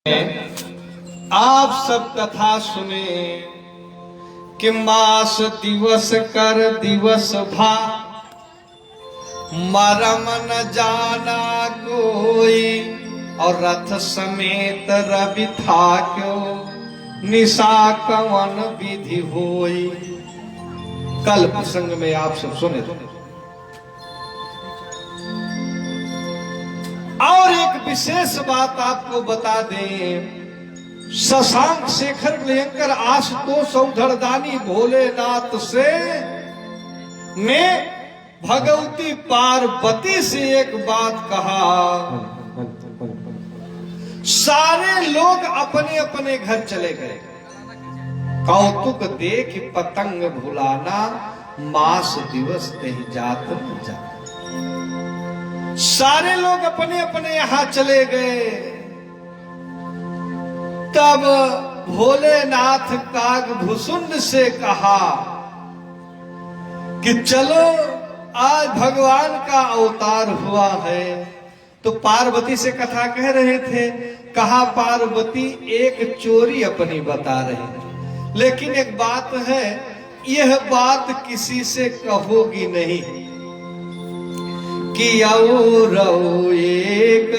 आप सब कथा सुने कि मास दिवस कर दिवस भा, मरम न जाना कोई, और रथ समेत रवि था क्यों, निशा कवन विधि होई। कल प्रसंग में आप सब सुने। और एक विशेष बात आपको बता दें, शशांक शेखर लेकर आशुतोष औधरदानी भोलेनाथ से ने भगवती पार्वती से एक बात कहा। सारे लोग अपने अपने घर चले गए। कौतुक देख पतंग भुलाना, मास दिवस नहीं जात न जात। सारे लोग अपने अपने यहां चले गए। तब भोलेनाथ कागभुसुंड से कहा कि चलो आज भगवान का अवतार हुआ है। तो पार्वती से कथा कह रहे थे। कहा पार्वती एक चोरी अपनी बता रहे थे, लेकिन एक बात है, यह बात किसी से कहोगी नहीं कि औ एक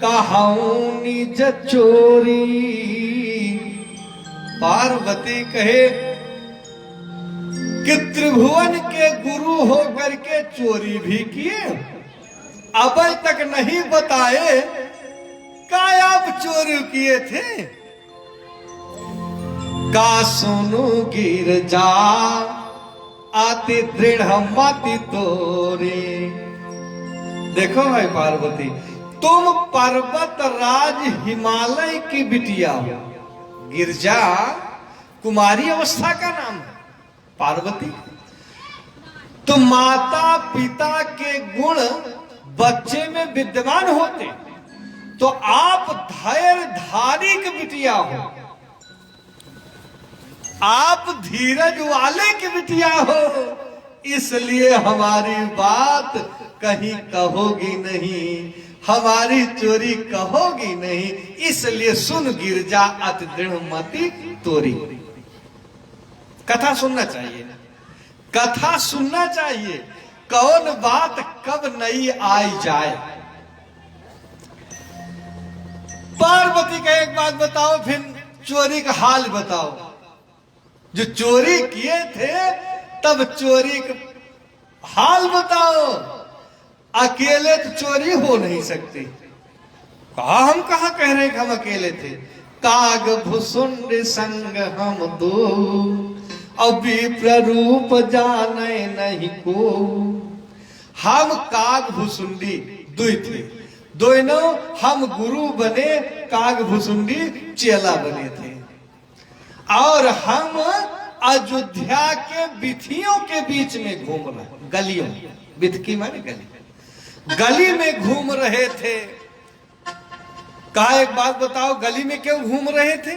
कहूं निज चोरी। पार्वती कहे कि त्रिभुवन के गुरु होकर के चोरी भी किए, अब तक नहीं बताए का आप चोरी किए थे। का सुनु गिर जा आती दृढ़ मति तोरे। देखो भाई पार्वती, तुम पर्वत राज हिमालय की बिटिया हो। गिरजा कुमारी अवस्था का नाम है पार्वती। तो माता पिता के गुण बच्चे में विद्यमान होते, तो आप धैर्यधारी की बिटिया हो, आप धीरज वाले की बिटिया हो, इसलिए हमारी बात कहीं कहोगी नहीं, हमारी चोरी कहोगी नहीं। इसलिए सुन गिरजा अति दृढ़ मति तोरी। कथा सुनना चाहिए, कथा सुनना चाहिए। कौन बात कब नई आई जाए। पार्वती का एक बात बताओ, फिर चोरी का हाल बताओ। जो चोरी किए थे तब चोरी का हाल बताओ। अकेले तो चोरी हो नहीं सकती। कहा हम कहा कह रहे कि हम अकेले थे। कागभुसुंड संग हम दो, अभी प्ररूप जाने नहीं को। हम कागभुसुंडी दुई थे, दोनों हम गुरु बने, कागभुसुंडी चेला बने थे। और हम अयोध्या के बिथियों के बीच में घूम रहे, गलियों, बिथकी माने गली, गली में घूम रहे थे। कहा एक बात बताओ, गली में क्यों घूम रहे थे।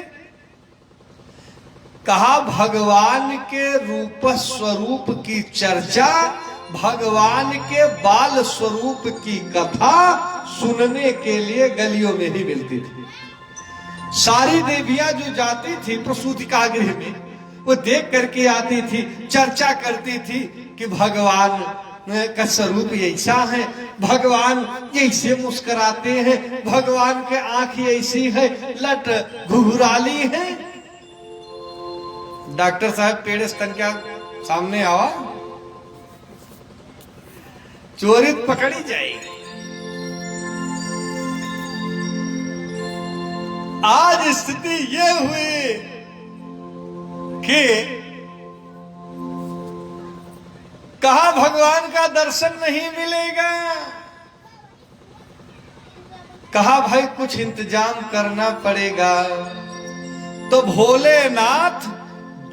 कहा भगवान के रूप स्वरूप की चर्चा, भगवान के बाल स्वरूप की कथा सुनने के लिए गलियों में ही मिलती थी। सारी देवियां जो जाती थी प्रसूतिका गृह में, वो देख करके आती थी, चर्चा करती थी कि भगवान का स्वरूप ऐसा है, भगवान ऐसे मुस्कुराते हैं, भगवान के आंख ऐसी है, लट घुघराली है। डॉक्टर साहब पेड़ स्तन क्या सामने आवा, चोरी पकड़ी जाएगी। आज स्थिति ये हुई कि कहा भगवान का दर्शन नहीं मिलेगा। कहा भाई कुछ इंतजाम करना पड़ेगा। तो भोलेनाथ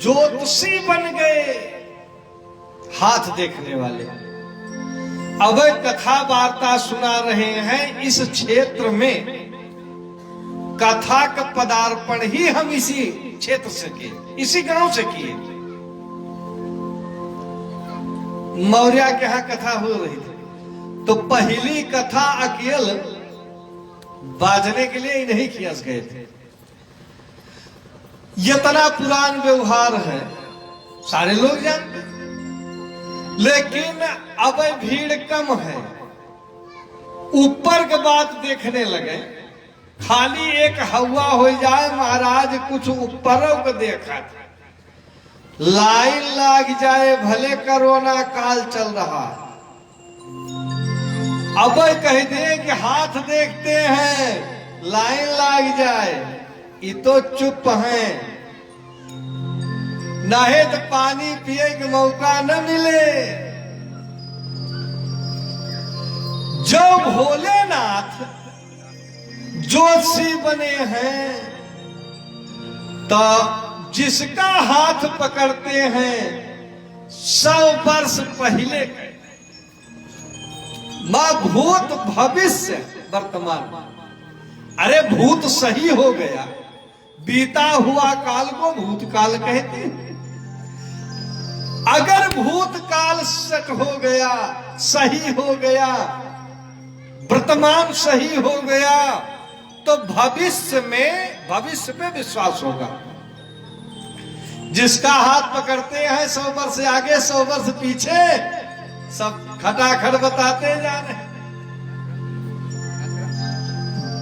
ज्योतिषी बन गए, हाथ देखने वाले। अब कथा वार्ता सुना रहे हैं। इस क्षेत्र में कथा का पदार्पण ही हम इसी क्षेत्र से किए, इसी गांव से किए। मौर्य के यहां कथा हो रही थी। तो पहली कथा अकेल बाजने के लिए ही नहीं खियास गए थे। इतना पुरान व्यवहार है, सारे लोग जानते हैं। लेकिन अब भीड़ कम है, ऊपर के बात देखने लगे। खाली एक हवा हो जाए महाराज कुछ ऊपरों को देखा था, लाइन लग जाए भले कोरोना काल चल रहा। अब कह दे कि हाथ देखते हैं, लाइन लग जाए, ये तो चुप हैं। नहीं तो पानी पिए का मौका न मिले। जो भोलेनाथ ज्योतिषी बने हैं, तो जिसका हाथ पकड़ते हैं 100 वर्ष पहले के, मां भूत भविष्य वर्तमान। अरे भूत सही हो गया, बीता हुआ काल को भूतकाल कहते हैं। अगर भूतकाल सट हो गया, सही हो गया, वर्तमान सही हो गया, तो भविष्य में विश्वास होगा। जिसका हाथ पकड़ते हैं 100 वर्ष आगे 100 वर्ष पीछे, सब खटाखट बताते जा रहे।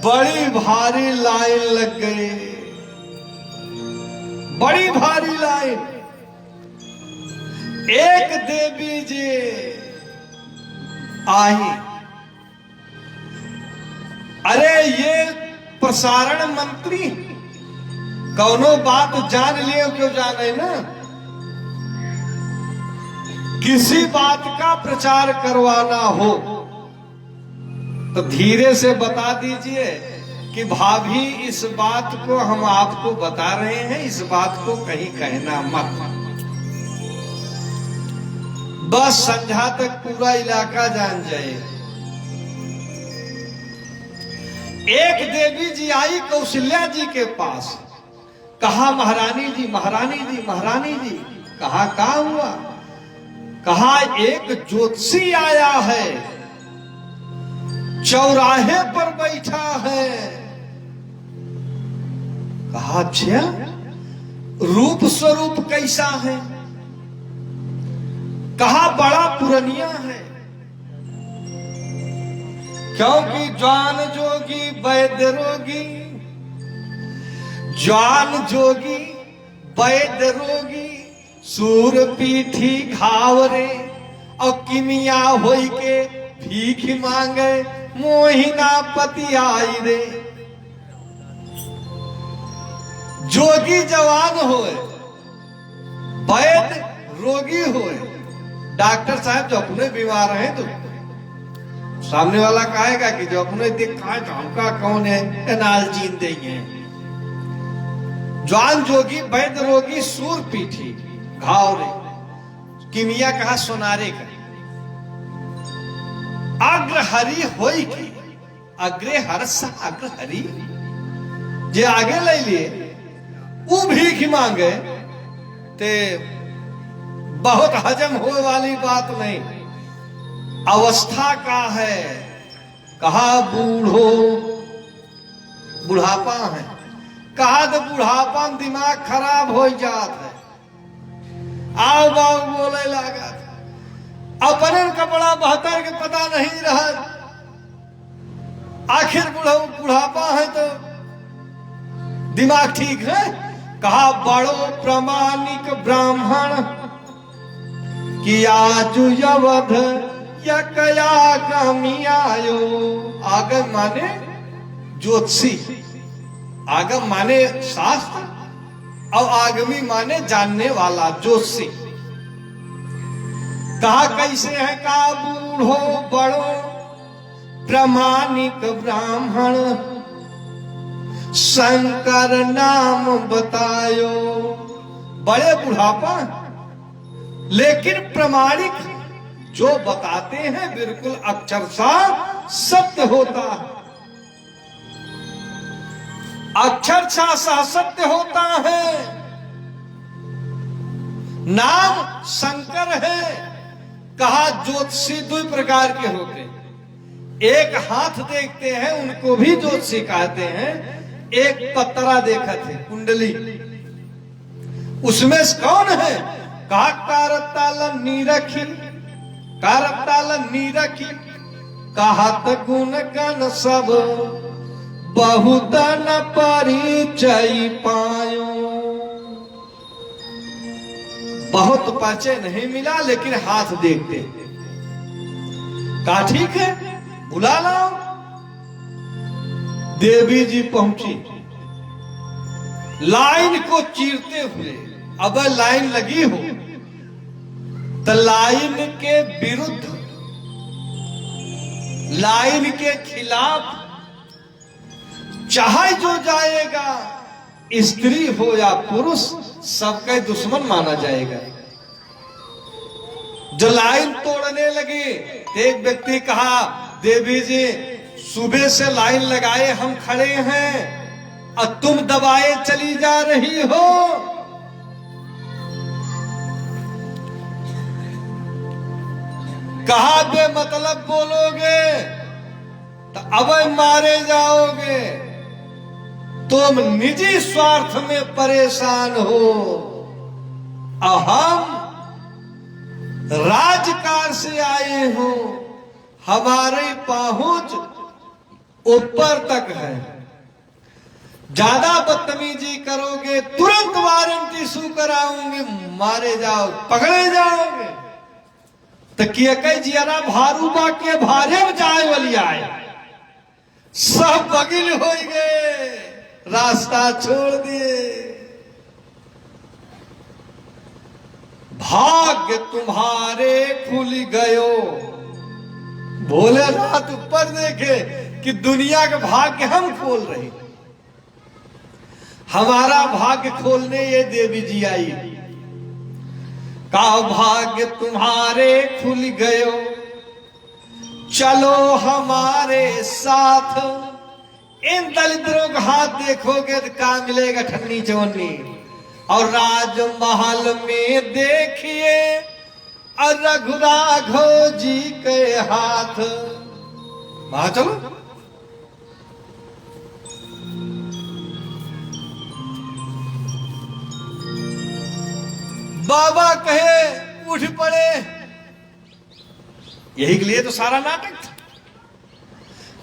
बड़ी भारी लाइन लग गई, बड़ी भारी लाइन। एक देवी जी आई। अरे ये प्रसारण मंत्री कौनो बात जान लियो क्यों जाने ना, किसी बात का प्रचार करवाना हो तो धीरे से बता दीजिए कि भाभी इस बात को हम आपको बता रहे हैं, इस बात को कहीं कहना मत। बस संध्या तक पूरा इलाका जान जाए। एक देवी जी आई कौशल्या जी के पास, कहा महारानी जी, महारानी जी, महारानी जी। कहा क्या हुआ? कहा एक ज्योतिषी आया है, चौराहे पर बैठा है। कहा अच्छा, रूप स्वरूप कैसा है? कहा बड़ा पुरनिया है, क्योंकि ज्वान जोगी वैद्य रोगी, ज्वान जोगी वैद्य रोगी, सूर पीठी घावरे, और किमिया होई के भीख मांगे, मोहिना पति आई रे। जोगी जवान होए, वैद्य रोगी होए। डॉक्टर साहब जो अपने बीमार हैं तो सामने वाला कहेगा कि जो अपने दिखा तो हमका कौन है, एनाल जीन देंगे। ज्वान जोगी वैद्य रोगी, सूर पीठी घावरे, किमिया कहा सोनारे का, अग्रहरि होई की, अग्रे हर्ष अग्रहरि, जे आगे ले लिए वो भीख मांगे ते बहुत हजम होने वाली बात नहीं। अवस्था का है, कहा बूढ़ो, बुढ़ापा है। कहा तो बुढ़ापा में दिमाग खराब हो जात है। आओ बाऊ बोले लगा, अपने कपड़ा बहतर के पता नहीं रहा। आखिर बुढ़ापा है तो दिमाग ठीक है। कहा बड़ो प्रामाणिक ब्राह्मण कि आजु यवध यकया गमी आयो। आगम माने ज्योतिषी, आगम माने शास्त्र, और आगमी माने जानने वाला ज्योतिषी। कहा कैसे है? का बूढ़ो बड़ो प्रामाणिक ब्राह्मण, शंकर नाम बतायो। बड़े बुढ़ापा लेकिन प्रामाणिक, जो बताते हैं बिल्कुल अक्षरशः सत्य होता है, अक्षरशः सत्य होता है। नाम शंकर है। कहा ज्योतिषी दो प्रकार के होते, एक हाथ देखते हैं, उनको भी ज्योतिषी कहते हैं। एक पत्रा देखा थे, कुंडली, उसमें कौन है? कहा कारताल नीरखी, कारताल नीरखी, कहत गुण गण सब बहुत न परिचय पायो। बहुत परिचय नहीं मिला, लेकिन हाथ देखते। कहा ठीक है, बुला लाओ। देवी जी पहुंची, लाइन को चीरते हुए। अब लाइन लगी हो तो लाइन के विरुद्ध, लाइन के खिलाफ चाहे जो जाएगा, स्त्री हो या पुरुष, सबका दुश्मन माना जाएगा। जो लाइन तोड़ने लगे, एक व्यक्ति कहा, देवी जी सुबह से लाइन लगाए हम खड़े हैं और तुम दबाए चली जा रही हो। कहा बे मतलब बोलोगे तो अब मारे जाओगे। तुम निजी स्वार्थ में परेशान हो, हम राजकार से आए हो, हमारी पहुंच ऊपर तक है। ज्यादा बदतमीजी करोगे तुरंत वारंटी इशू कराऊंगी, मारे जाओ, पकड़े जाओगे। तो किया जियारा भारूबा के भारे में जाए वाली आए, सब बगिल हो गए, रास्ता छोड़ दिए। भाग्य तुम्हारे खुल गयो। भोलेनाथ ऊपर देखे कि दुनिया का भाग्य हम खोल रहे, हमारा भाग्य खोलने ये देवी जी आई। का भाग्य तुम्हारे खुल गयो, चलो हमारे साथ। इन दलिद्रों का हाथ देखोगे तो क्या मिलेगा? ठन्नी चवन्नी। और राजमहल में देखिए और रघुराघव जी के हाथ। वहां चलो। बाबा कहे उठ पड़े, यही के लिए तो सारा नाटक था।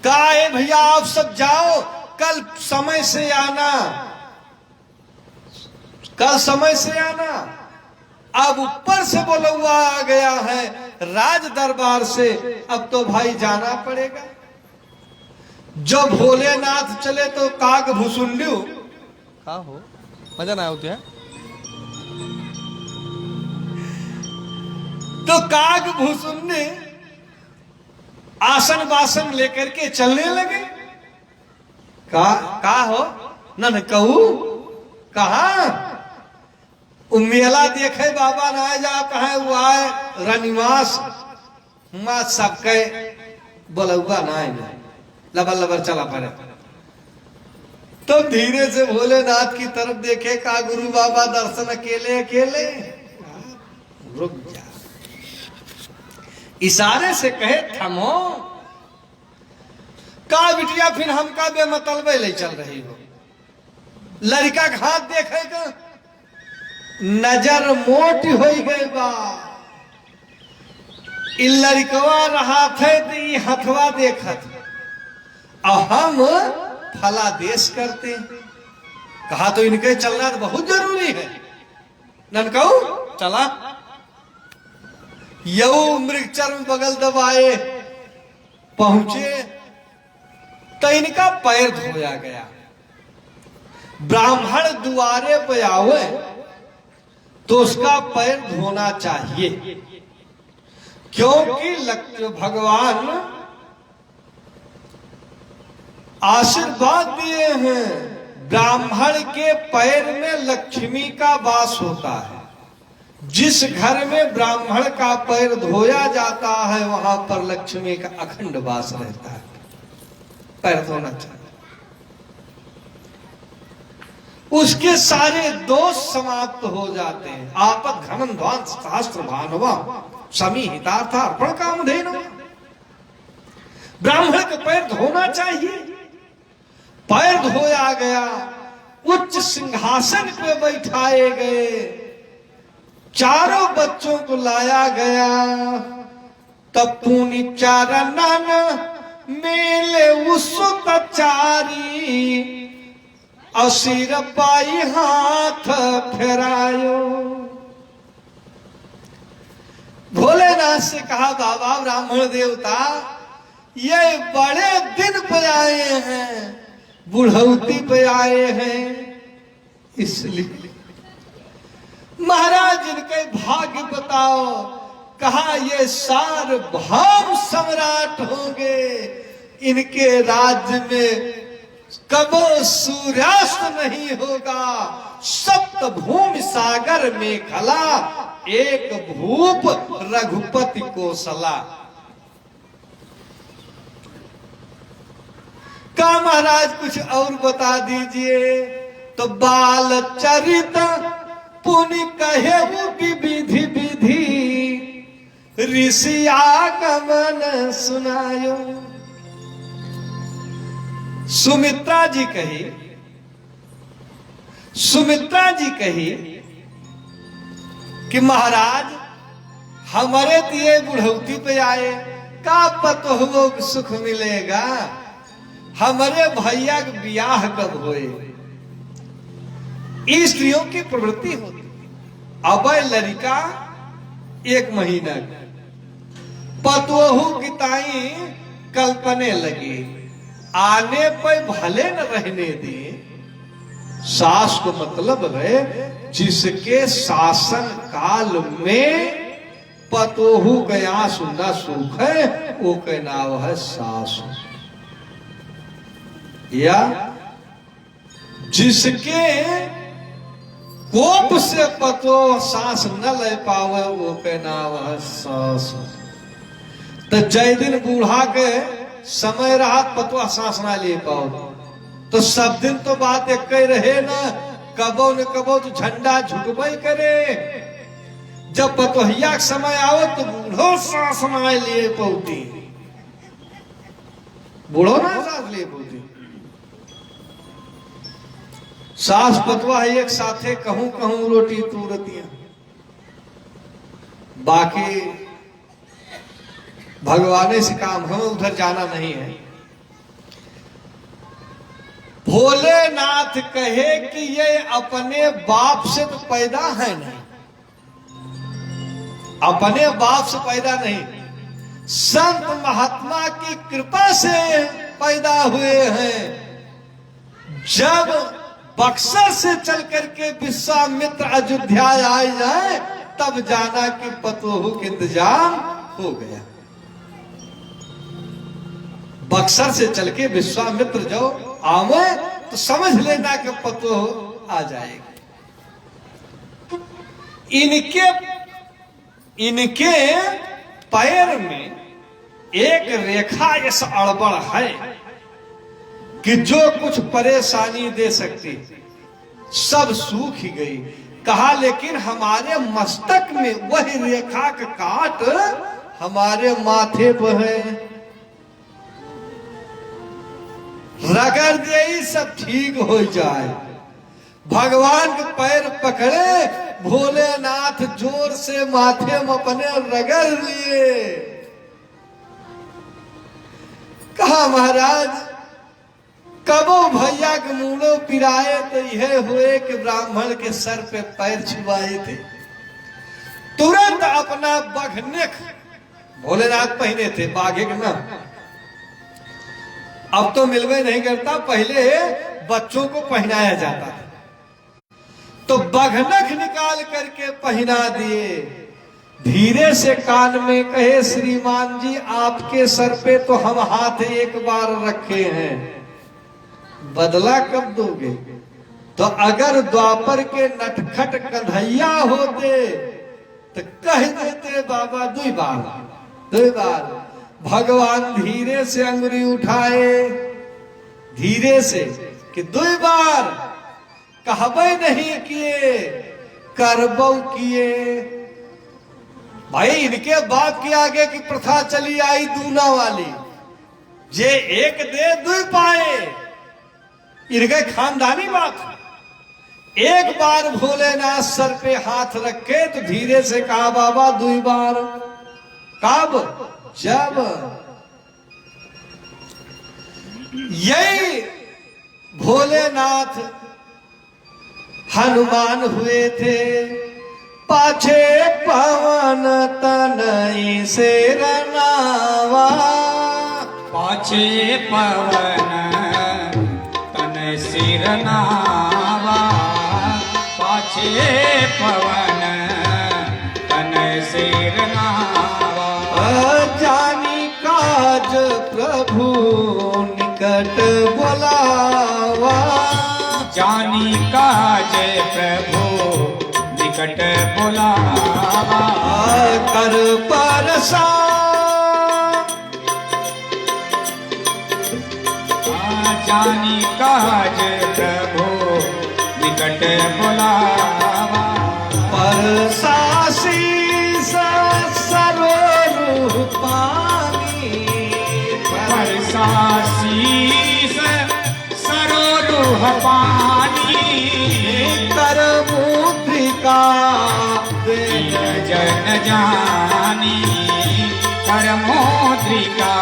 कहा है भैया आप सब जाओ, कल समय से आना, कल समय से आना। अब ऊपर से बोला हुआ आ गया है राज दरबार से, अब तो भाई जाना पड़ेगा। जब भोलेनाथ चले तो काग भुसुंडू का हो मजा ना होती है। तो काग भूसुंडे आसन वासन लेकर के चलने लगे। का हो न कहू कहा मेला देखे बाबा ना जा कहे वो आए रनिवास सबके बोलुआ ना लबर लबर चला पड़े। तो धीरे से भोलेनाथ की तरफ देखे, का गुरु बाबा दर्शन अकेले अकेले, रुक जा। इशारे से कहे थमो। का बिटिया फिर हमका बेमतलबे ले चल रही हो। लड़का का हाथ देखेगा, नजर मोट हो गई बा। लड़कवा रहा थे तो ये हथवा देखत, और हम फला देश करते। कहा तो इनके चलना तो बहुत जरूरी है। ननकाऊ चला। यऊ मृगचर्म बगल दबाए पहुंचे तो इनका पैर धोया गया। ब्राह्मण द्वारे पे आवे तो उसका पैर धोना चाहिए, क्योंकि भगवान आशीर्वाद दिए हैं। ब्राह्मण के पैर में लक्ष्मी का वास होता है। जिस घर में ब्राह्मण का पैर धोया जाता है वहां पर लक्ष्मी का अखंड वास रहता है। पैर धोना चाहिए, उसके सारे दोष समाप्त हो जाते हैं। आपद घनन ध्वांस सहस्त्र भानवा समी हितार्थ अर्पण कामधेनु। ब्राह्मण के पैर धोना चाहिए। पैर धोया गया, उच्च सिंहासन पे बैठाए गए, चारों बच्चों को लाया गया। तब पुनि चारणन मेले उसुत चारी, असिर पाई हाथ फेरायो। भोलेनाथ से कहा, बाबा ब्राह्मण देवता, ये बड़े दिन पे आए हैं, बुढ़ौती पे आए हैं, इसलिए महाराज इनके भाग्य बताओ। कहा ये सार्वभौम सम्राट होंगे, इनके राज्य में कबो सूर्यास्त नहीं होगा। सप्त भूमि सागर मेखला, एक भूप रघुपति कोसला। का महाराज कुछ और बता दीजिए। तो बाल चरित पुनि कहे विधि विधि, ऋषि आगमन सुनायो। सुमित्रा जी कही कि महाराज हमारे दिए बुढ़ौती पे आए, का पतोहुओ को सुख मिलेगा, हमारे भैया के ब्याह कब होए। स्त्रियों की प्रवृत्ति होती, अब लड़का 1 महीना पतोहू की ताई कल्पने लगी, आने पर भले न रहने दे। सास को मतलब है जिसके शासन काल में पतोहू गया सुनना सुख है, वो के नाम है सास। या जिसके कोप से पतो सांस न ले पावे, वो के नाम है सास। तो जय दिन बूढ़ा के समय रहा पतो सांस ना ले पाओ, तो सब दिन तो बात एक रहे ना, कबो न कबो तो झंडा झुकबई करे। जब पतोहिया के समय आओ तो बूढ़ो सांस ना लिए पौती, बूढ़ो ना सांस लिए पौती। सास पतवा है एक साथे, कहूं कहूं रोटी तूरतियां। बाकी भगवान से काम, हमें उधर जाना नहीं है। भोलेनाथ कहे कि ये अपने बाप से तो पैदा है नहीं, अपने बाप से पैदा नहीं, संत महात्मा की कृपा से पैदा हुए हैं। जब बक्सर से चल करके विश्वामित्र अयोध्या आ जाए, तब जाना कि पतोहू के इंतजाम हो गया। बक्सर से चल के विश्वामित्र जो आवे तो समझ लेना कि पतोहू आ जाएगा। इनके पैर में एक रेखा ऐसा अड़बड़ है कि जो कुछ परेशानी दे सकती सब सूख ही गई। कहा लेकिन हमारे मस्तक में वही रेखा का काट हमारे माथे पर है, रगड़ दे सब ठीक हो जाए। भगवान के पैर पकड़े, भोलेनाथ जोर से माथे में अपने रगड़ लिए। कहा महाराज कबो भैया के मूड़ो पिराए तो यह हुए कि ब्राह्मण के सर पे पैर छुआए थे। तुरंत अपना बघनेख भोलेनाथ पहने थे, बाघे के ना, अब तो मिलवे नहीं करता, पहले बच्चों को पहनाया जाता था। तो बघनख निकाल करके पहना दिए। धीरे से कान में कहे, श्रीमान जी आपके सर पे तो हम हाथ एक बार रखे हैं, बदला कब दोगे? तो अगर द्वापर के नटखट कन्हैया होते तो कह देते बाबा 2 बार। भगवान धीरे से अंगुली उठाए, धीरे से कि 2 बार कहबे नहीं किए, करबो किए। भाई इनके बाप के आगे की प्रथा चली आई दूना वाली, जे एक दे दुई पाए, इनके खानदानी बात। एक बार भोलेनाथ सर पे हाथ रखे तो धीरे से कहा बाबा दुई बार। कब? जब यही भोलेनाथ हनुमान हुए थे, पाछे पवन तनई से रनावा। पाछे पवन तन सिर नावा, पाछे पवन तन सिर नावा। जानी काज प्रभु निकट बोलावा, जानी काज प्रभु निकट बुलावा। कर परसा जानी काज प्रभु निकट बुलावा। परसासी सरोरु पानी, परसासीस सरोरुह पानी। कर मुद्रिका दीन जन जानी कर मुद्रिका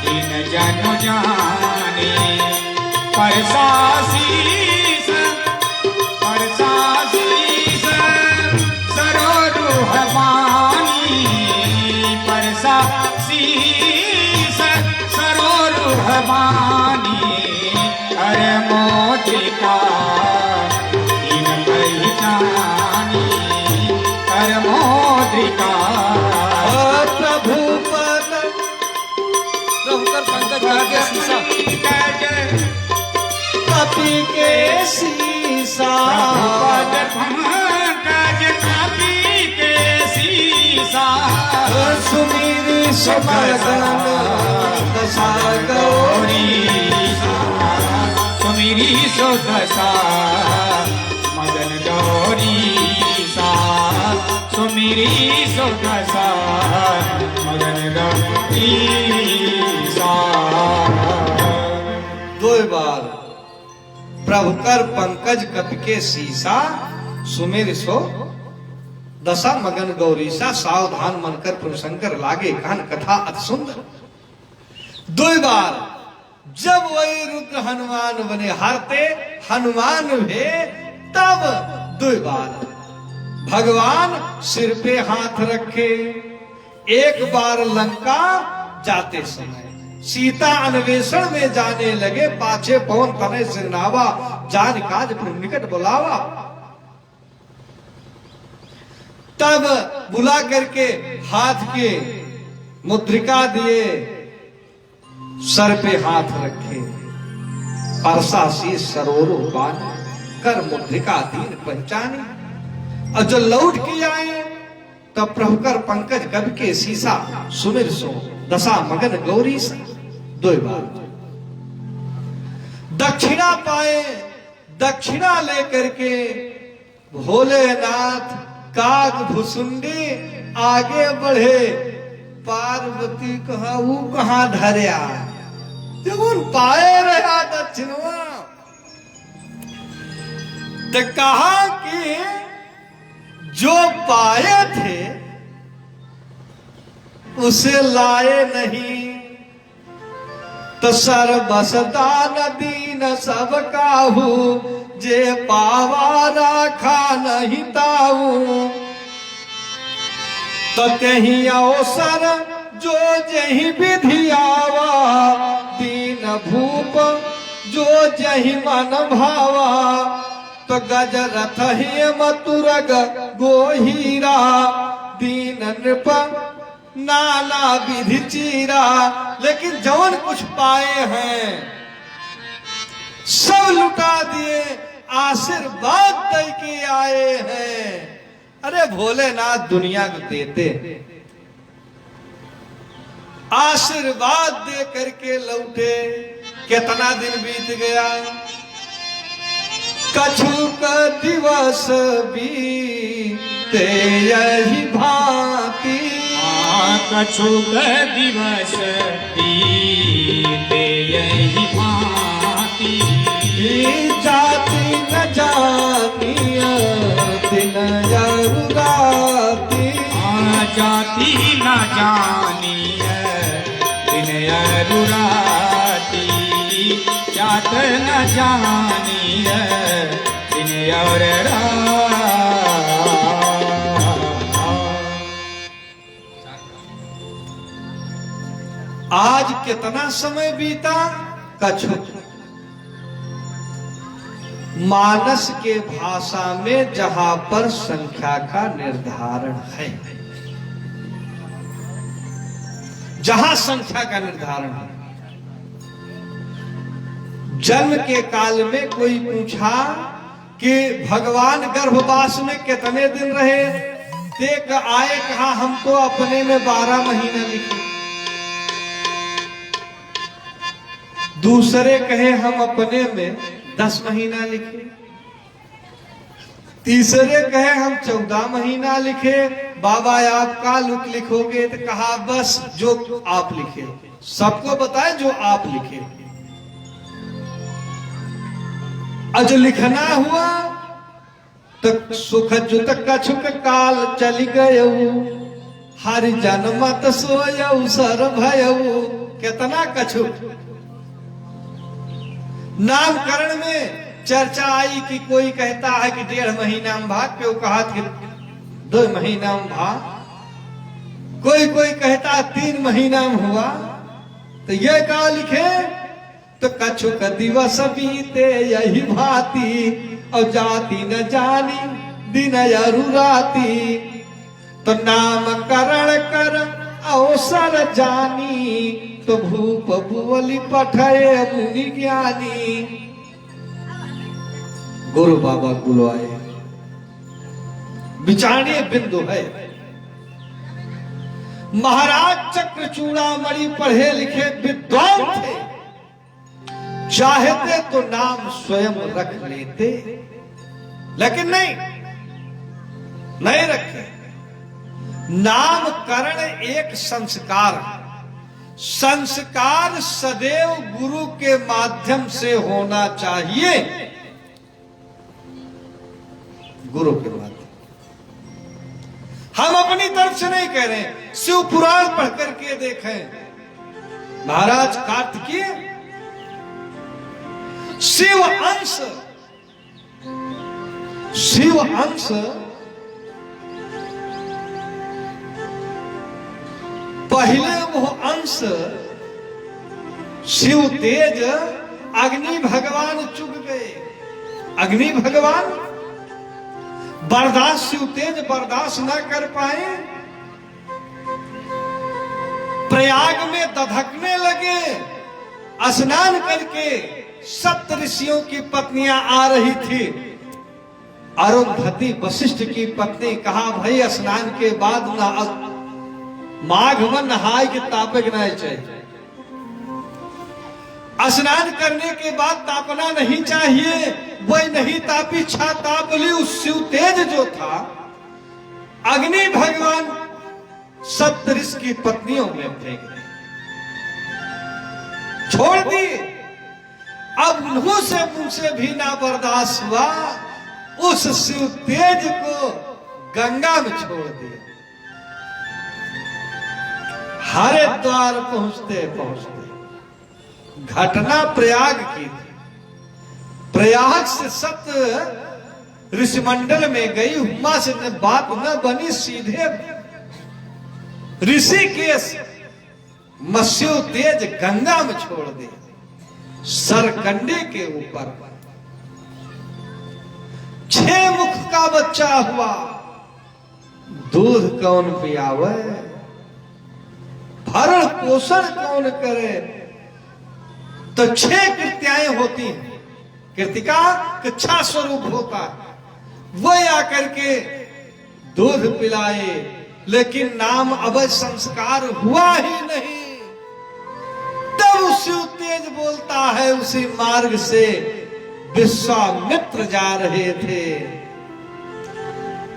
दीन जन जानी। परसासीस परसासीस सरोरुह पानी, परसासीस सरोरुह पानी। कर मुद्रिका दीन पहचानी, कर मुद्रिका। प्रभु पद प्रभु कर पंकज कपि के शीसा, पद पंकज कपि के शीसा। सुमिरि सुमगन दशा गौरी, सुमिरी सुदशा मदन गौरी सा। सुमिरी सुदशा मदन गौरी सा। दो बार प्रभु कर पंकज कपि के शीसा, सुमिर सो दशा मगन गौरीसा। सावधान मनकर प्रभु शंकर लागे कान कथा अति सुंदर। दो बार जब वही रुद्र हनुमान बने हारते हनुमान हुए, तब दो बार भगवान सिर पे हाथ रखे। एक बार लंका जाते समय सीता अन्वेषण में जाने लगे, पाछे पवन तनय सिर नावा, जान काज प्रभु निकट बुलावा। तब बुला करके हाथ के मुद्रिका दिए, सर पे हाथ रखे। परसासी सरोरो पानी, कर मुद्रिका दीन पहचानी। और जो लौट के आए तब प्रभु कर पंकज कवि के शीसा, सुमिर सो दशा मगन गौरी सा। दो बार दक्षिणा पाए, दक्षिणा लेकर के भोलेनाथ काग भुसुंडी आगे बढ़े। पार्वती कहा वो कहाँ धरिया, जब उन पाए रहा दक्षिणवा। तो कहा कि जो पाए थे उसे लाए नहीं, तो सर्वसदा दीन सब काहू, जे पावा राखा नहीं ताऊ। तो कहीं अवसर जो जही विधि आवा, दीन भूप जो जही मन भावा। तो गज रथ हे मतुरग गोहीरा, दीन नृप नाना विधि चीरा। लेकिन जवन कुछ पाए हैं सब लुटा दिए, आशीर्वाद दे के आए हैं। अरे भोलेनाथ दुनिया को देते, आशीर्वाद दे करके लौटे। कितना दिन बीत गया, कछु का दिवस बीते यही भांति। कछुक दिवस बीते यही भांति। जाति न जानिय दिन यरु राति। जाति न जानिय दिन यरु राति। जात न जानिय दिन और राति। आज कितना समय बीता? कछुक मानस के भाषा में जहां पर संख्या का निर्धारण है, जहां संख्या का निर्धारण है। जन्म के काल में कोई पूछा कि भगवान गर्भवास में कितने दिन रहे, देख आए कहा हम तो अपने में 12 महीने लिखे। दूसरे कहे हम अपने में 10 महीना लिखे। तीसरे कहे हम 14 महीना लिखे। बाबा आप का लुक लिखोगे? तो कहा बस जो आप लिखे, सबको बताए जो आप लिखे। और जो लिखना हुआ तो सुख जुत कछुक काल चली गयऊ। हरि जन्मत सोयऊ सर भयऊ। कितना कछुक। नामकरण में चर्चा आई कि कोई कहता है कि 1.5 महीना में भाग, क्यों कहा कि 2 महीना में भाग। कोई कहता 3 महीना में हुआ। तो ये क्या लिखे? तो कछुक दिवस बीते यही भांति। और जाति न जानी दिन यरु राति। तो नामकरण कर अवसर जानी। तो भूप भुवली पठये मुनि ज्ञानी। गुरु बाबा बुलवाए, विचारणीय बिंदु है। महाराज चक्रचूड़ामणि पढ़े लिखे विद्वान थे। चाहते तो नाम स्वयं रख लेते, लेकिन नहीं रखे। नामकरण एक संस्कार है। संस्कार सदैव गुरु के माध्यम से होना चाहिए। गुरु के माध्यम। हम अपनी तरफ से नहीं कह रहे। शिव पुराण पढ़ करके देखें। महाराज कार्तिकेय शिव अंश पहले वो अंश शिव तेज अग्नि भगवान चुक गए। अग्नि भगवान बर्दाश्त, शिव तेज बर्दाश्त न कर पाए। प्रयाग में दधकने लगे। स्नान करके 7 ऋषियों की पत्नियां आ रही थी। अरुंधति वशिष्ठ की पत्नी कहा भाई स्नान के बाद माघ में नहाय के तापे नहीं चाहिए। स्नान करने के बाद तापना नहीं चाहिए। वही नहीं तापी, छा ताप ली। उस शिव तेज जो था अग्नि भगवान 7 ऋषि की पत्नियों में फेंक दिए, छोड़ दिए। अब मुंह से भी ना बर्दाश्त हुआ। उस शिव तेज को गंगा में छोड़ दिया। हरिद्वार पहुंचते घटना प्रयाग की थी। प्रयाग से 7 ऋषिमंडल में गई। हुमा से बात न बनी, सीधे ऋषिकेश मत्स्य तेज गंगा में छोड़ दे। सरकंडे के ऊपर 6 मुख का बच्चा हुआ। दूध कौन पियावे, भरण पोषण कौन करे। तो 6 कृत्याएं होती हैं। कृतिका कच्छा स्वरूप होता है। वह आकर के दूध पिलाए, लेकिन नाम अवश्य संस्कार हुआ ही नहीं। तब शिव तेज बोलता है, उसी मार्ग से विश्वामित्र जा रहे थे।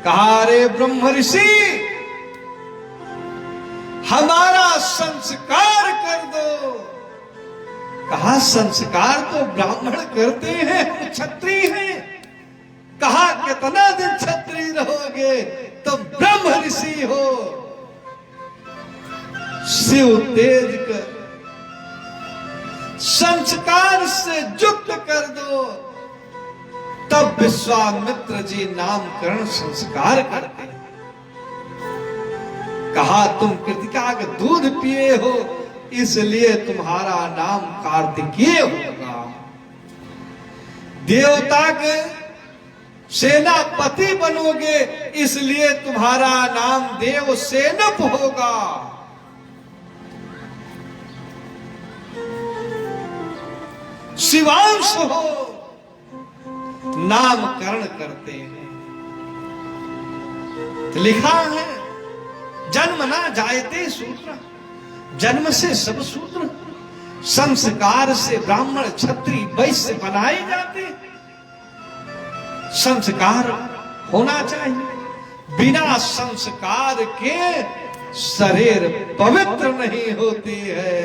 कहा रे ब्रह्म ऋषि, हमारा संस्कार कर दो। कहा संस्कार तो ब्राह्मण करते हैं, क्षत्रिय हैं। कहा कितना दिन क्षत्रिय रहोगे, तो ब्रह्म ऋषि हो। शिव तेज कर संस्कार से युक्त कर दो, तब विश्वामित्र जी नामकरण संस्कार करते। कहा तुम कृतिका का दूध पिए हो, इसलिए तुम्हारा नाम कार्तिकेय होगा। देवता के सेनापति बनोगे, इसलिए तुम्हारा नाम देवसेनप होगा। शिवांश हो, नामकरण करते हैं। तो लिखा है जन्म ना जायते शूद्र, जन्म से सब शूद्र। संस्कार से ब्राह्मण क्षत्रिय वैश्य बनाए जाते। संस्कार होना चाहिए। बिना संस्कार के शरीर पवित्र नहीं होती है।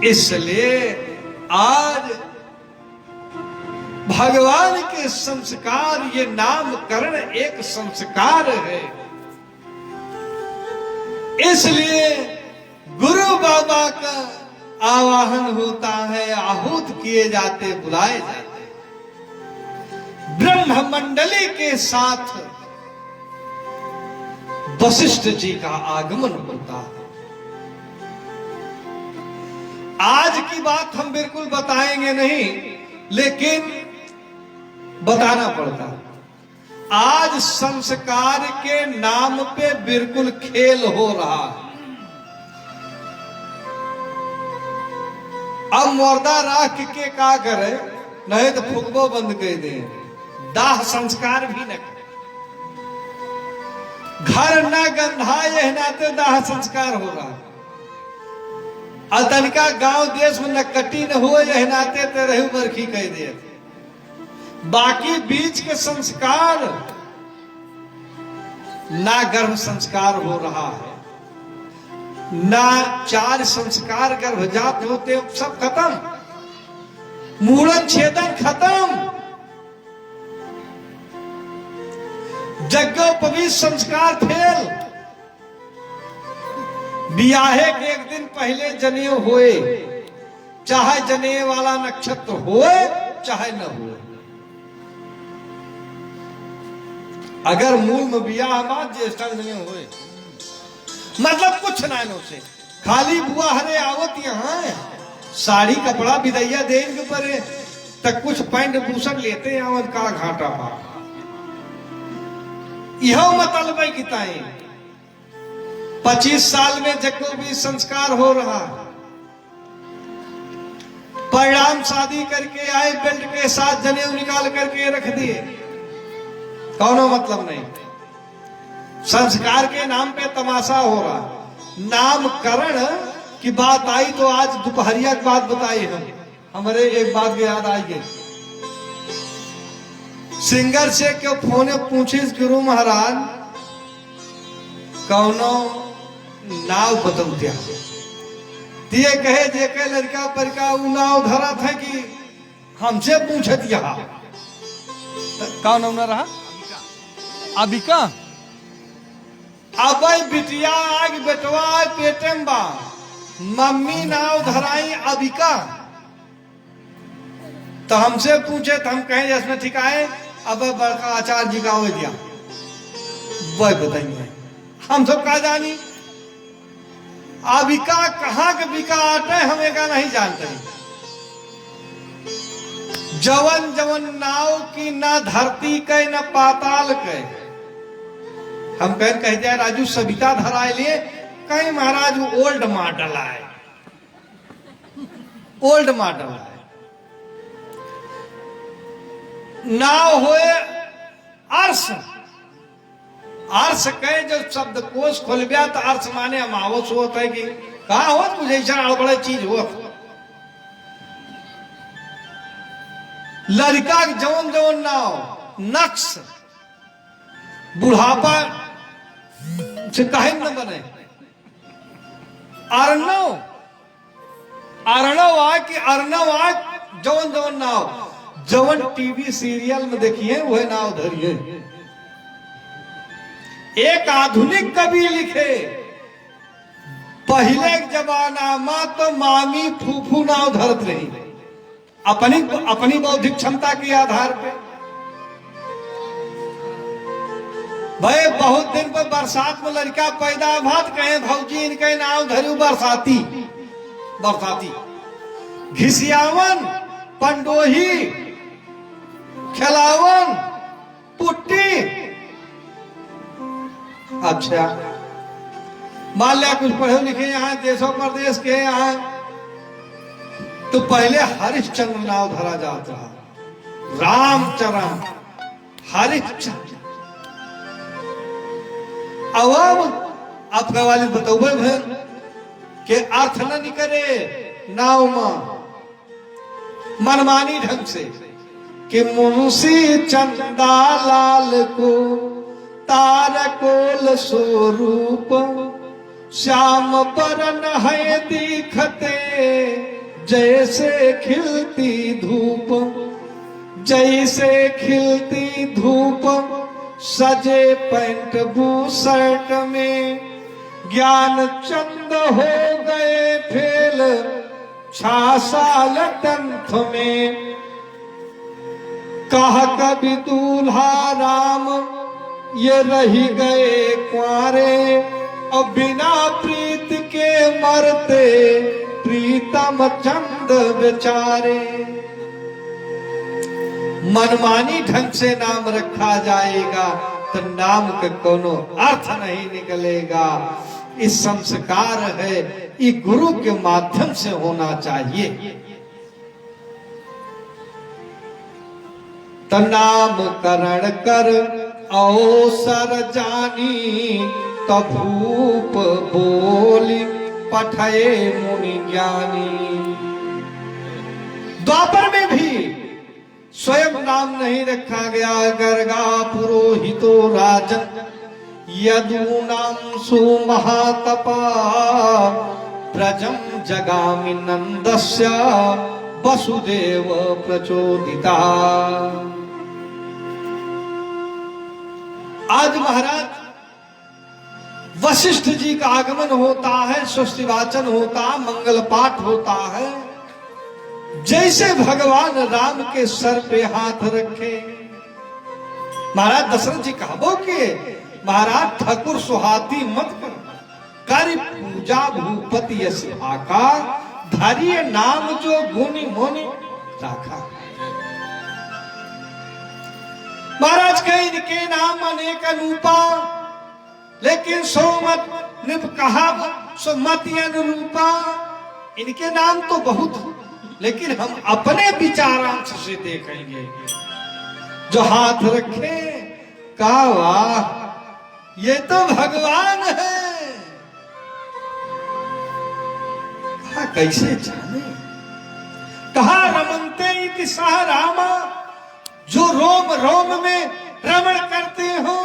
इसलिए आज भगवान के संस्कार, ये नामकरण एक संस्कार है। इसलिए गुरु बाबा का आवाहन होता है, आहूत किए जाते, बुलाए जाते। ब्रह्म मंडली के साथ वशिष्ठ जी का आगमन होता है। आज की बात हम बिल्कुल बताएंगे नहीं, लेकिन बताना पड़ता है। आज संस्कार के नाम पे बिल्कुल खेल हो रहा है। अब मुर्दा राख के का करे, नहीं तो फुकबो बंद कर दे, दाह संस्कार भी न करे। घर न गंधा, यह नाते दाह संस्कार हो रहा है। तनिका गांव देश में न कटी न हो, यह नाते ते रहू बरखी कह दे। बाकी बीच के संस्कार, ना गर्भ संस्कार हो रहा है, ना चार संस्कार गर्भजात होते, सब खत्म। मूलन छेदन खत्म। यज्ञोपवीत संस्कार फेल। बियाहे के एक दिन पहले जनेऊ होए, चाहे जनेऊ वाला नक्षत्र होए चाहे न होए। अगर मूल में बियाह बात ज्येष्ठा जनेऊ होए, मतलब कुछ ना से खाली बुआ हरे आवत यहाँ साड़ी कपड़ा विदैया देंगे परे, तक कुछ पैंट दूसर लेते आवत का घाटा पा। यह मतलब है कि 25 साल में जगो भी संस्कार हो रहा। परिणाम शादी करके आए, बेल्ट के साथ जनेऊ निकाल करके रख दिए, कौनो मतलब नहीं। संस्कार के नाम पे तमाशा हो रहा। नामकरण की बात आई तो आज दोपहरिया की बात बताई हमारे एक बात की याद आई गई। सिंगर से क्यों फोने पूछे गुरु महाराज कौनो नाव बतौतिया, दिए कहे जे के लड़का पर का उ नाव धरा था कि हमसे पूछत यहाँ कौन न रहा अबिका। अब बिटिया आग बेटवा पेटम बा, मम्मी नाव धराई अबिका। तो हमसे पूछे तो हम कहें इसमें ठीक है। अब बड़का आचार्य जी का हो दिया, वह बताइए हम सब का जानी। अबिका कहाँ के बिका आटे हमें का नहीं जानते। जवन जवन नाव की ना धरती के न पाताल के। हम कहते हैं राजू सविता धराए लिए कहीं महाराज ओल्ड मॉडल आए, ओल्ड मॉडल आए। नाव होए अर्श, अर्श कहे जब शब्द कोश खोल गया तो अर्श माने अमावस होता है कि कहा हो कुछ ऐसा बड़ा चीज हो। लड़का जवन जवन नाव नक्श बुढ़ापा से कहे न बने, अर्णव अर्णव आय कि अर्णव आय जवन जवन नाव जवन टीवी सीरियल में देखिए वह नाव धरिए। एक आधुनिक कवि लिखे पहले के जमाना में तो मामी फूफू नाव धरत रही अपनी अपनी बौद्धिक क्षमता के आधार पे। भाई बहुत दिन पर बरसात में लड़का पैदा भात कहे भौजी इनके नाव धरू बरसाती बरसाती घिसियावन पंडोही खिलावन पुट्टी। अच्छा मान लिया कुछ पढ़े लिखे यहाँ देशों प्रदेश के यहाँ तो पहले हरिश्चंद्र नाव धरा जाता रामचरण हरिश्चंद्र। अब आपका वाले बतौबे भैन के अर्थ न निकले नाव में मनमानी ढंग से कि मुंशी चंदा लाल को तारकोल स्वरूप श्याम बरन है दिखते जैसे खिलती धूप जैसे खिलती धूप सजे पैंट बूशर्ट में ज्ञान चंद हो गए फेल 6 साल 10th में। कहा कभी दूल्हा राम ये रही गए कुंवारे और बिना प्रीत के मरते प्रीतम चंद बेचारे। मनमानी ढंग से नाम रखा जाएगा तो नाम का कोनो अर्थ नहीं निकलेगा। इस संस्कार है ये गुरु के माध्यम से होना चाहिए। तो नाम करण कर अवसर जानी तो भूप बोली पठये मुनि ज्ञानी। द्वापर में भी स्वयं नाम नहीं रखा गया। गर्गा पुरोहितो राजन यदूनाम सुमहातपा प्रजम जगामि नंदस्य वसुदेव प्रचोदिता। आज महाराज वशिष्ठ जी का आगमन होता है, स्वस्ति वाचन होता, मंगल पाठ होता है। जैसे भगवान राम के सर पे हाथ रखे महाराज दशरथ जी कहबो के महाराज ठाकुर सुहाती मत कर पूजा भूपति यश आका धारिये नाम जो गुनी मोनी राखा। महाराज कहे इनके नाम अनेक अनुपा लेकिन सोमत निप कहा सोमति अनुरूपा। इनके नाम तो बहुत लेकिन हम अपने विचारांश से देखेंगे। जो हाथ रखे का वाह ये तो भगवान है। कहा कैसे जाने कहा रमनते इति सह रामा। जो रोम रोम में रमण करते हो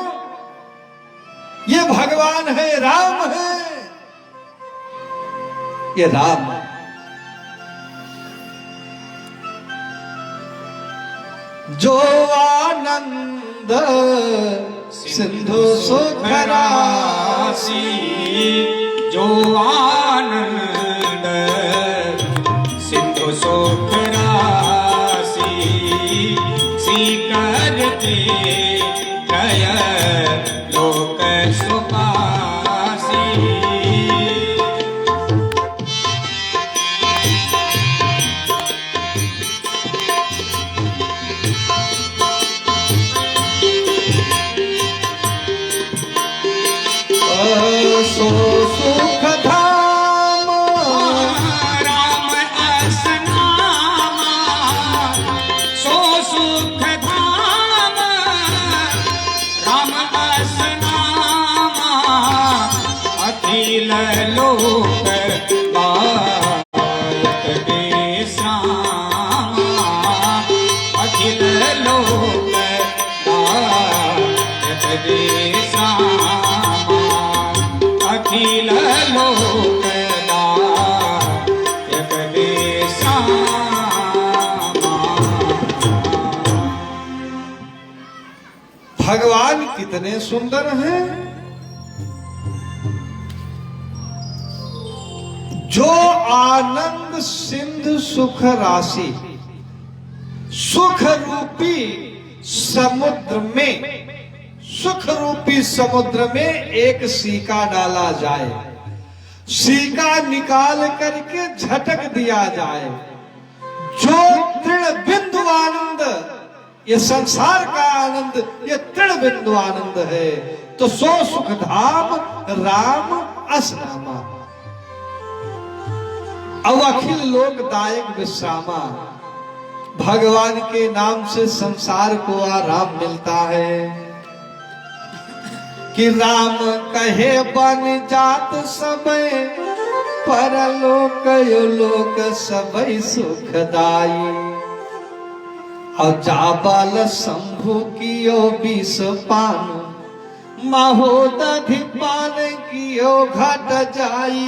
ये भगवान है राम है। ये राम जो आनंद सिंधु सुख राशि जो आनंद सिंधु सुख राशि सी करते गय लोक सुखासी। सो सुख धाम राम असनाम सो सुख धाम राम असनाम अखिल लोक भारत विश्राम अखिल लोक भारत विश्राम अखिल लोक भगवान कितने सुंदर हैं। जो आनंद सिंधु सुख राशि, सुख रूपी समुद्र में, सुख रूपी समुद्र में एक सीका डाला जाए, सीका निकाल करके झटक दिया जाए, जो तृण बिंदु आनंद, ये संसार का आनंद, ये तृण बिंदु आनंद है, तो सो सुख धाम राम असनामा, अब अखिल लोकदायक विश्रामा। भगवान के नाम से संसार को आराम मिलता है कि राम कहे बन जात सबे, परलोक यो लोक सबई सुखदाई, और जाबल शंभु कियो विष पान, महोदधि पान कियो घट जाई,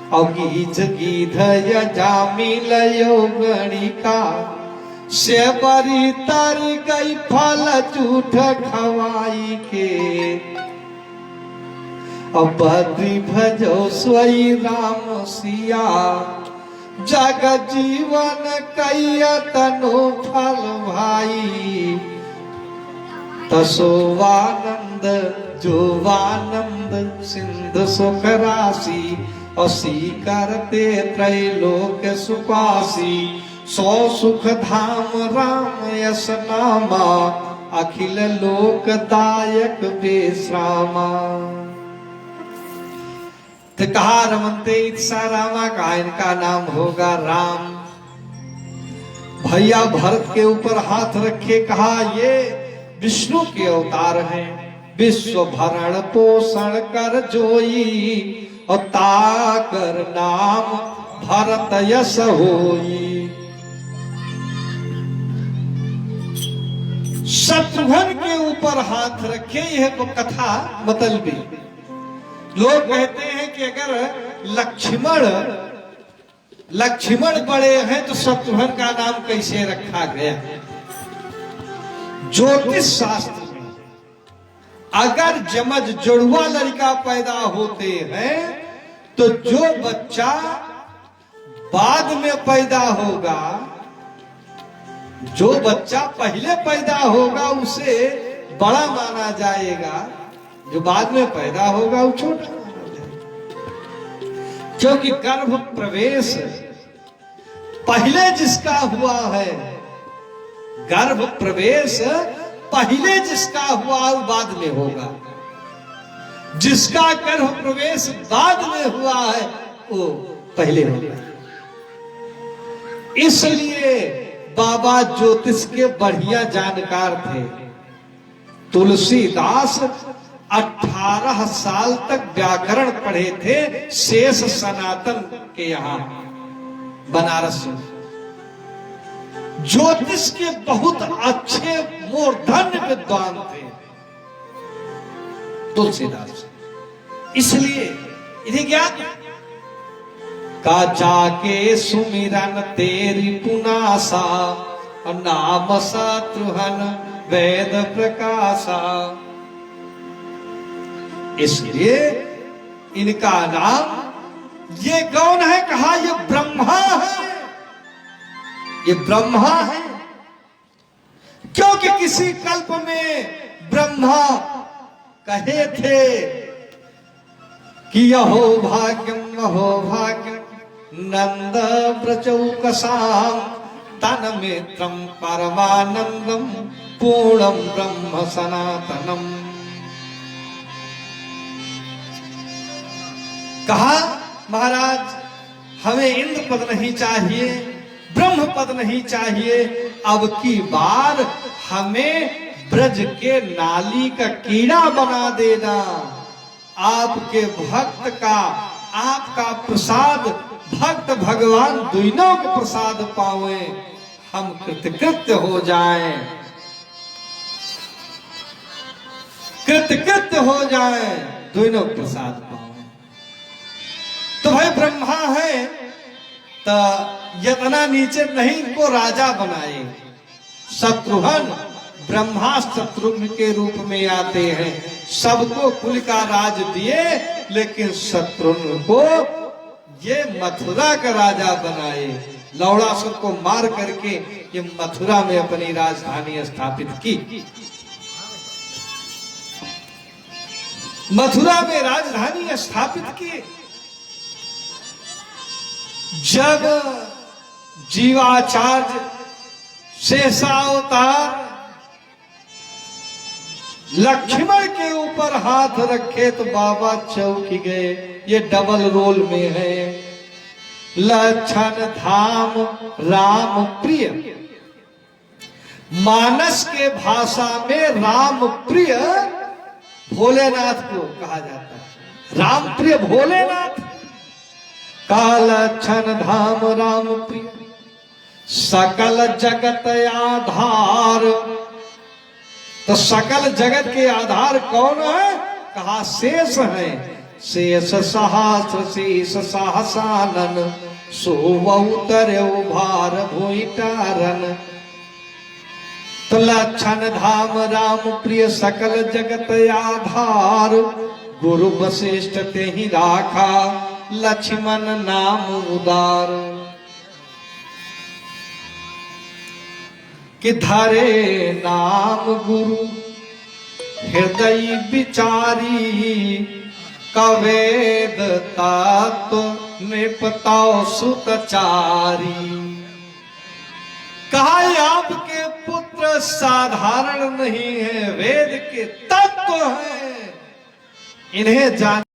और गीध गीध यजामी लयो गणिका, से बरी तारी गई फल झूठ खवाई के, अब बद्री भजो सोई राम सिया, जग जीवन कैतनो फल भाई, तसोवानंद जोवानंद सिंधु सुख राशि, असी करते त्रैलोक सुखासी, सो सुख धाम राम यस नामा, अखिल लोकदायक विश्रामा। तो कहा रमनते इत्सा रामा, कहा इनका नाम होगा राम। भैया भरत के ऊपर हाथ रखे, कहा ये विष्णु के अवतार हैं, विश्व भरण पोषण कर जोई, और ताकर नाम भरत यश होई। शत्रुघ्न के ऊपर हाथ रखे, यह तो कथा मतलबी। लोग कहते हैं कि अगर लक्ष्मण बड़े हैं तो शत्रुघ्न का नाम कैसे रखा गया। ज्योतिष शास्त्र में अगर जमज जुड़वा लड़का पैदा होते हैं तो जो बच्चा बाद में पैदा होगा, जो बच्चा पहले पैदा होगा उसे बड़ा माना जाएगा, जो बाद में पैदा होगा वो छोटा माना जाएगा। क्योंकि गर्भ प्रवेश पहले जिसका हुआ है, गर्भ प्रवेश पहले जिसका हुआ वो बाद में होगा, जिसका गर्भ प्रवेश बाद में हुआ है वो पहले होगा। इसलिए बाबा ज्योतिष के बढ़िया जानकार थे। तुलसीदास 18 साल तक व्याकरण पढ़े थे शेष सनातन के यहाँ बनारस में। ज्योतिष के बहुत अच्छे मूर्धन्य विद्वान थे तुलसीदास। इसलिए इन्हें ज्ञान का जाके सुमिरन तेरी पुनासा, नाम शत्रुघ्न वेद प्रकाशा। इसलिए इनका नाम, ये कौन है, कहा ये ब्रह्मा है, ये ब्रह्मा है। क्योंकि किसी कल्प में ब्रह्मा कहे थे कि यहो भाग्यम अहो भाग्यम नंद व्रजौकसाम, तन मित्रम परमानंदम पूर्णम ब्रह्म सनातनम। कहा महाराज हमें इंद्र पद नहीं चाहिए, ब्रह्म पद नहीं चाहिए, अब की बार हमें ब्रज के नाली का कीड़ा बना देना। आपके भक्त का, आपका प्रसाद, भक्त भगवान दोनों के प्रसाद पावे, हम कृतकृत्य हो जाएं, कृतकृत्य हो जाएं, दोनों प्रसाद पावे। तो भाई ब्रह्मा है तो यतना नीचे नहीं, इनको राजा बनाए। शत्रुघ्न ब्रह्मा शत्रुघ्न के रूप में आते हैं, सबको कुल का राज दिए, लेकिन शत्रुघ्न को ये मथुरा का राजा बनाए। लौड़ासुर को मार करके ये मथुरा में अपनी राजधानी स्थापित की। मथुरा में राजधानी स्थापित की। जब जीवाचार्य शेषावतार लक्ष्मण के ऊपर हाथ रखे तो बाबा चौंक गए। ये डबल रोल में है। लक्षण धाम राम प्रिय, मानस के भाषा में राम प्रिय भोलेनाथ को कहा जाता है। राम प्रिय भोलेनाथ का लक्षण धाम राम प्रिय, सकल जगत आधार। तो सकल जगत के आधार कौन है? कहा शेष है। शेष सहस्र शेष सहसानन, सोवतर भार भूटारन। तो लक्षण धाम राम प्रिय सकल जगत आधार, गुरु वशिष्ठ ते ही राखा लक्ष्मण नाम उदार। कि धरे नाम गुरु हृदय विचारी, कवेद तत्व निपताओ सुतचारी। कहा आपके पुत्र साधारण नहीं है, वेद के तत्व हैं, इन्हें जान